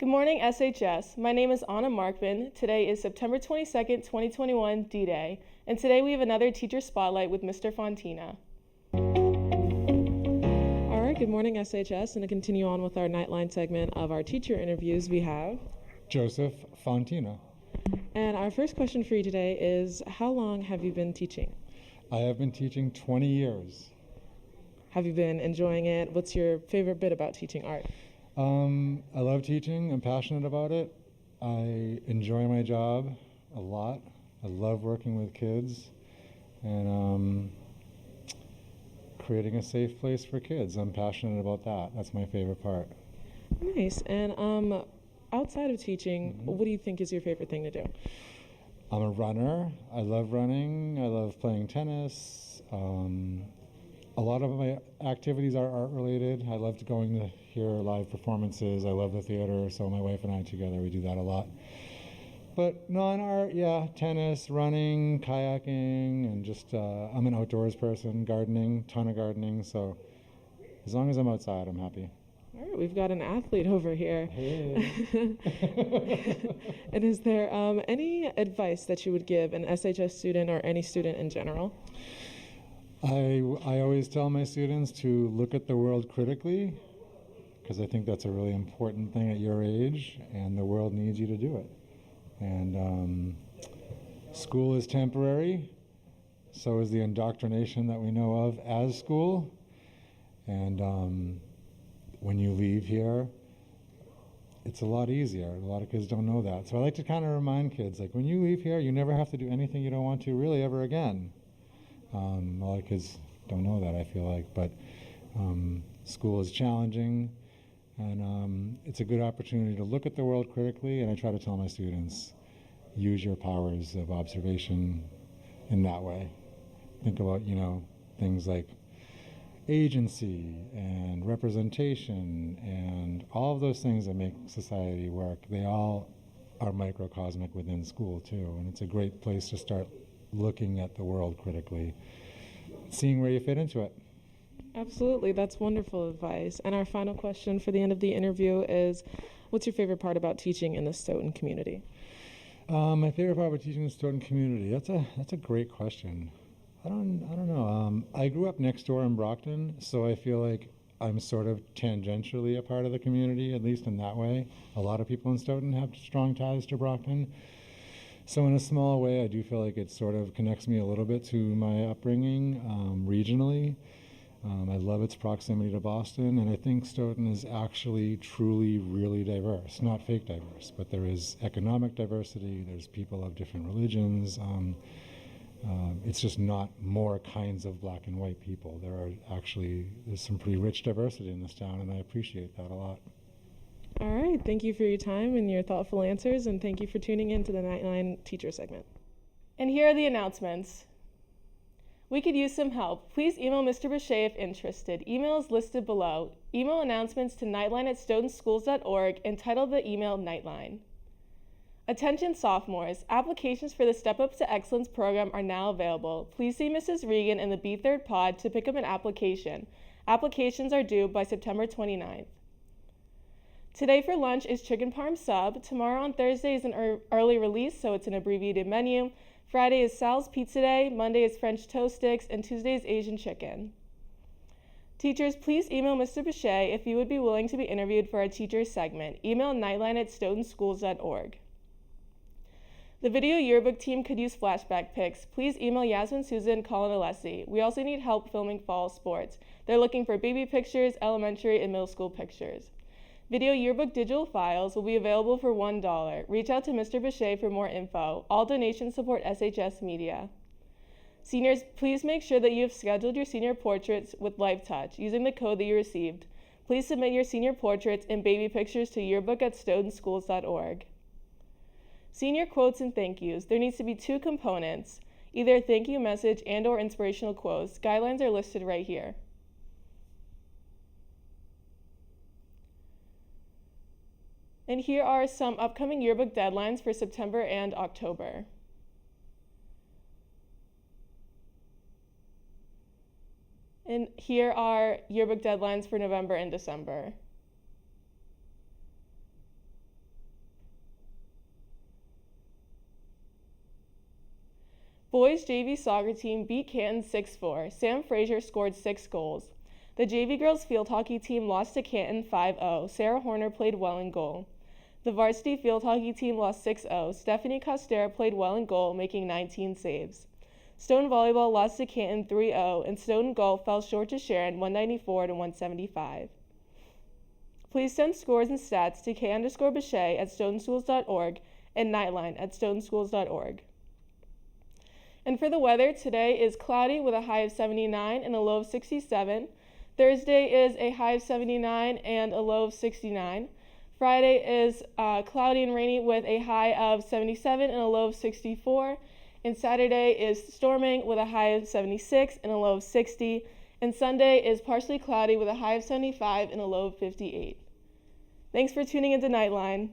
Good morning, SHS. My name is Anna Markman. Today is September 22nd, 2021, D-Day, and today we have another Teacher Spotlight with Mr. Fontina. All right, good morning, SHS, and to continue on with our Nightline segment of our teacher interviews, we have Joseph Fontina. And our first question for you today is, how long have you been teaching? I have been teaching 20 years. Have you been enjoying it? What's your favorite bit about teaching art? I love teaching. I'm passionate about it. I enjoy my job a lot. I love working with kids and creating a safe place for kids. I'm passionate about that. That's my favorite part. Nice. And outside of teaching, what do you think is your favorite thing to do? I'm a runner. I love running. I love playing tennis. A lot of my activities are art related. I love going to hear live performances. I love the theater, so my wife and I together, we do that a lot. But non-art, yeah, tennis, running, kayaking, and just, I'm an outdoors person, gardening, ton of gardening, so as long as I'm outside, I'm happy. All right, we've got an athlete over here. Hey. And is there any advice that you would give an SHS student or any student in general? I always tell my students to look at the world critically, because I think that's a really important thing at your age, and the world needs you to do it. And school is temporary, so is the indoctrination that we know of as school. And when you leave here, it's a lot easier. A lot of kids don't know that. So I like to kind of remind kids, like, when you leave here, you never have to do anything you don't want to really ever again. A lot of kids don't know that, I feel like, but school is challenging, and it's a good opportunity to look at the world critically, and I try to tell my students, use your powers of observation in that way. Think about, things like agency and representation and all of those things that make society work. They all are microcosmic within school too, and it's a great place to start looking at the world critically, seeing where you fit into it. Absolutely, that's wonderful advice. And our final question for the end of the interview is, what's your favorite part about teaching in the Stoughton community? My favorite part about teaching in the Stoughton community, that's a great question. I don't know. I grew up next door in Brockton, so I feel like I'm sort of tangentially a part of the community, at least in that way. A lot of people in Stoughton have strong ties to Brockton. So in a small way, I do feel like it sort of connects me a little bit to my upbringing regionally. I love its proximity to Boston, and I think Stoughton is actually truly really diverse. Not fake diverse, but there is economic diversity, there's people of different religions. It's just not more kinds of black and white people. There's some pretty rich diversity in this town, and I appreciate that a lot. All right, thank you for your time and your thoughtful answers, and thank you for tuning in to the Nightline teacher segment. And here are the announcements. We could use some help. Please email Mr. Boucher if interested. Email is listed below. Email announcements to knightline@stoughtonschools.org and title the email Nightline. Attention sophomores, applications for the Step Up to Excellence program are now available. Please see Mrs. Regan in the B3rd pod to pick up an application. Applications are due by September 29th. Today for lunch is chicken parm sub. Tomorrow on Thursday is an early release, so it's an abbreviated menu. Friday is Sal's Pizza Day, Monday is French toast sticks, and Tuesday is Asian chicken. Teachers, please email Mr. Boucher if you would be willing to be interviewed for our teachers segment. Email knightline@stoughtonschools.org. The video yearbook team could use flashback pics. Please email Yasmin Souza and Colin Alessi. We also need help filming fall sports. They're looking for baby pictures, elementary, and middle school pictures. Video yearbook digital files will be available for $1. Reach out to Mr. Boucher for more info. All donations support SHS Media. Seniors, please make sure that you have scheduled your senior portraits with LifeTouch using the code that you received. Please submit your senior portraits and baby pictures to yearbook@stoughtonschools.org. Senior quotes and thank yous. There needs to be 2 components, either a thank you message and/or inspirational quotes. Guidelines are listed right here. And here are some upcoming yearbook deadlines for September and October. And here are yearbook deadlines for November and December. Boys JV soccer team beat Canton 6-4. Sam Frazier scored 6 goals. The JV girls field hockey team lost to Canton 5-0. Sarah Horner played well in goal. The varsity field hockey team lost 6-0. Stephanie Costera played well in goal, making 19 saves. Stone volleyball lost to Canton 3-0, and Stone golf fell short to Sharon 194-175. Please send scores and stats to k_Bechet at stoneschools.org and knightline at stoneschools.org. And for the weather, today is cloudy with a high of 79 and a low of 67. Thursday is a high of 79 and a low of 69. Friday is cloudy and rainy with a high of 77 and a low of 64. And Saturday is storming with a high of 76 and a low of 60. And Sunday is partially cloudy with a high of 75 and a low of 58. Thanks for tuning into Nightline.